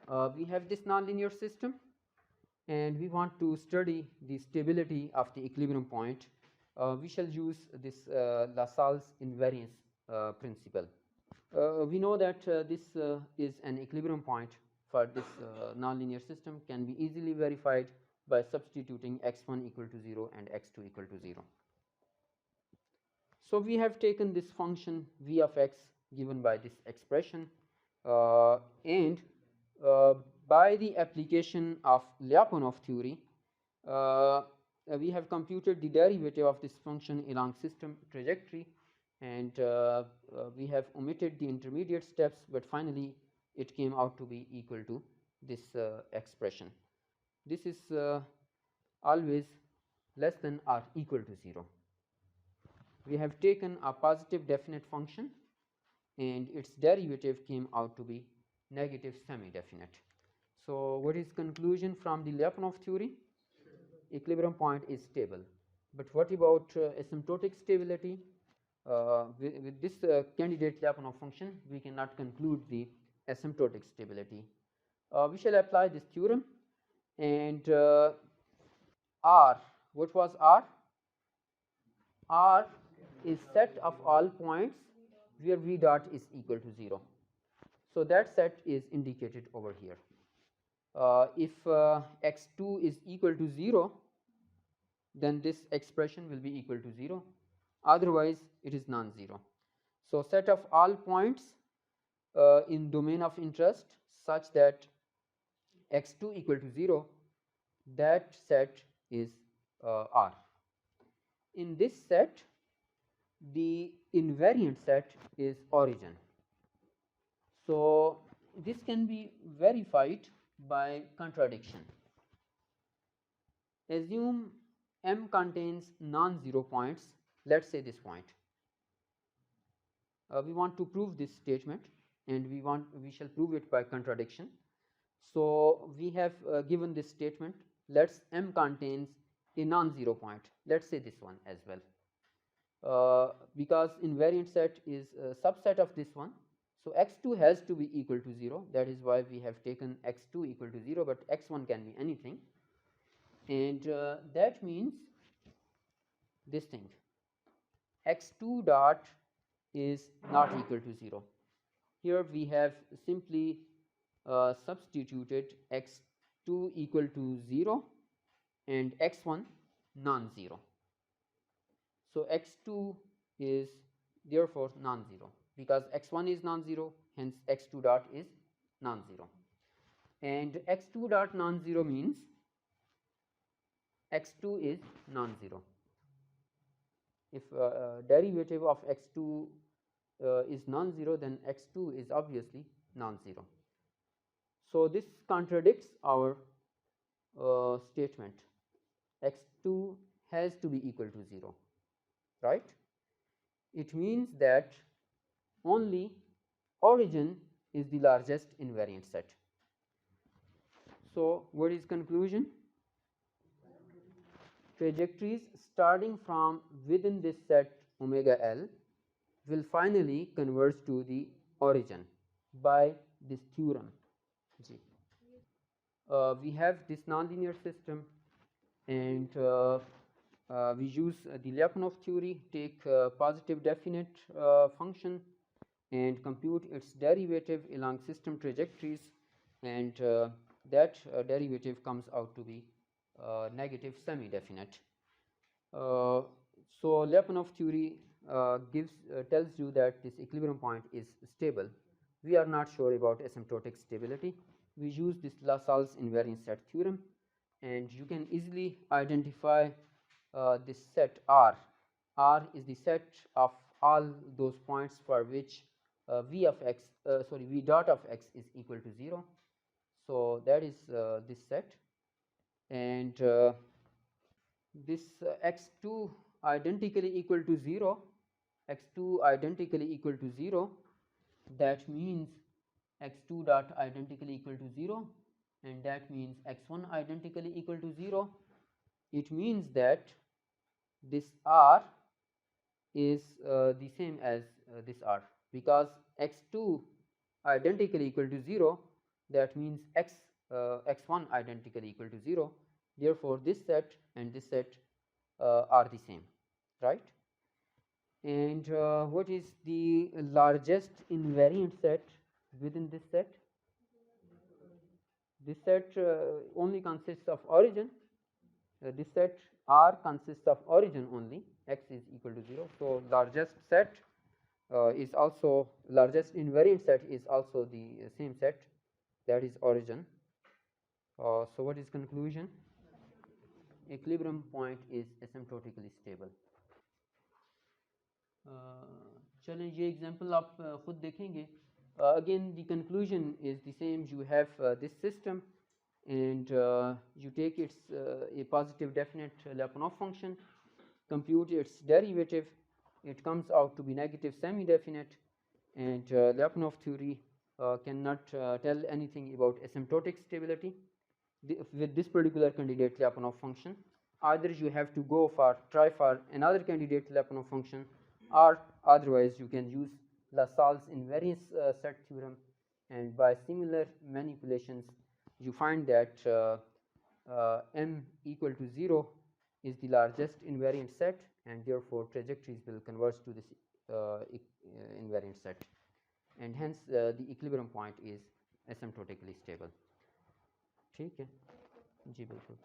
We have this nonlinear system, and we want to study the stability of the equilibrium point. We shall use this LaSalle's invariance principle. We know that this is an equilibrium point for this nonlinear system, can be easily verified by substituting x1 equal to 0 and x2 equal to 0. So we have taken this function v of x given by this expression, and by the application of Lyapunov theory, we have computed the derivative of this function along system trajectory, and we have omitted the intermediate steps, but finally it came out to be equal to this expression. This is always less than or equal to 0. We have taken a positive definite function, and its derivative came out to be negative semi-definite. So what is conclusion from the Lyapunov theory? Equilibrium point is stable. But what about asymptotic stability? With this candidate Lyapunov function, we cannot conclude the asymptotic stability. We shall apply this theorem, and R, what was R? R is set of all points where v dot is equal to 0. So that set is indicated over here. If x2 is equal to 0, then this expression will be equal to 0. Otherwise, it is non-zero. So set of all points in domain of interest such that x2 equal to 0, that set is R. In this set, the invariant set is origin. So this can be verified by contradiction. Assume M contains non-zero points. Let's say this point. We want to prove this statement, and we shall prove it by contradiction. So we have given this statement. Let's M contains a non-zero point. Let's say this one as well, because invariant set is a subset of this one. So x2 has to be equal to 0. That is why we have taken x2 equal to 0, but x1 can be anything, and that means this thing, x2 dot is not equal to 0. Here we have simply substituted x2 equal to 0 and x1 non-zero. So x2 is therefore non-zero, because x1 is non-zero, hence x2 dot is non-zero. And x2 dot non-zero means x2 is non-zero. If derivative of x2 is non-zero, then x2 is obviously non-zero. So this contradicts our statement. X2 has to be equal to 0, right? It means that only origin is the largest invariant set. So what is conclusion? Trajectories starting from within this set omega L will finally converge to the origin by this theorem. We have this nonlinear system, and we use the Lyapunov theory, take positive definite function and compute its derivative along system trajectories, and that derivative comes out to be negative semi-definite. So Lyapunov theory tells you that this equilibrium point is stable. We are not sure about asymptotic stability. We use this LaSalle's invariance set theorem, and you can easily identify this set R. R is the set of all those points for which v dot of x is equal to 0. So that is this set, and this x2 identically equal to 0, x2 identically equal to 0, that means x2 dot identically equal to 0, and that means x1 identically equal to 0. It means that this R is the same as this R, because x2 identically equal to 0 that means x1 identical equal to 0. Therefore, this set and this set are the same, right? And what is the largest invariant set within this set? This set only consists of origin. This set R consists of origin only, x is equal to 0. So, largest set is also largest invariant set is also the same set, that is origin. So, what is conclusion? Equilibrium point is asymptotically stable. चलें ये example आप खुद देखेंगे. Again the conclusion is the same. You have this system and you take its a positive definite Lyapunov function, compute its derivative, it comes out to be negative semi-definite, and Lyapunov theory cannot tell anything about asymptotic stability with this particular candidate Lyapunov function. Either you have to go for try for another candidate Lyapunov function, or otherwise you can use LaSalle's invariance set theorem, and by similar manipulations you find that m equal to 0 is the largest invariant set, and therefore trajectories will converge to this invariant set, and hence the equilibrium point is asymptotically stable. ठीक है जी बिल्कुल.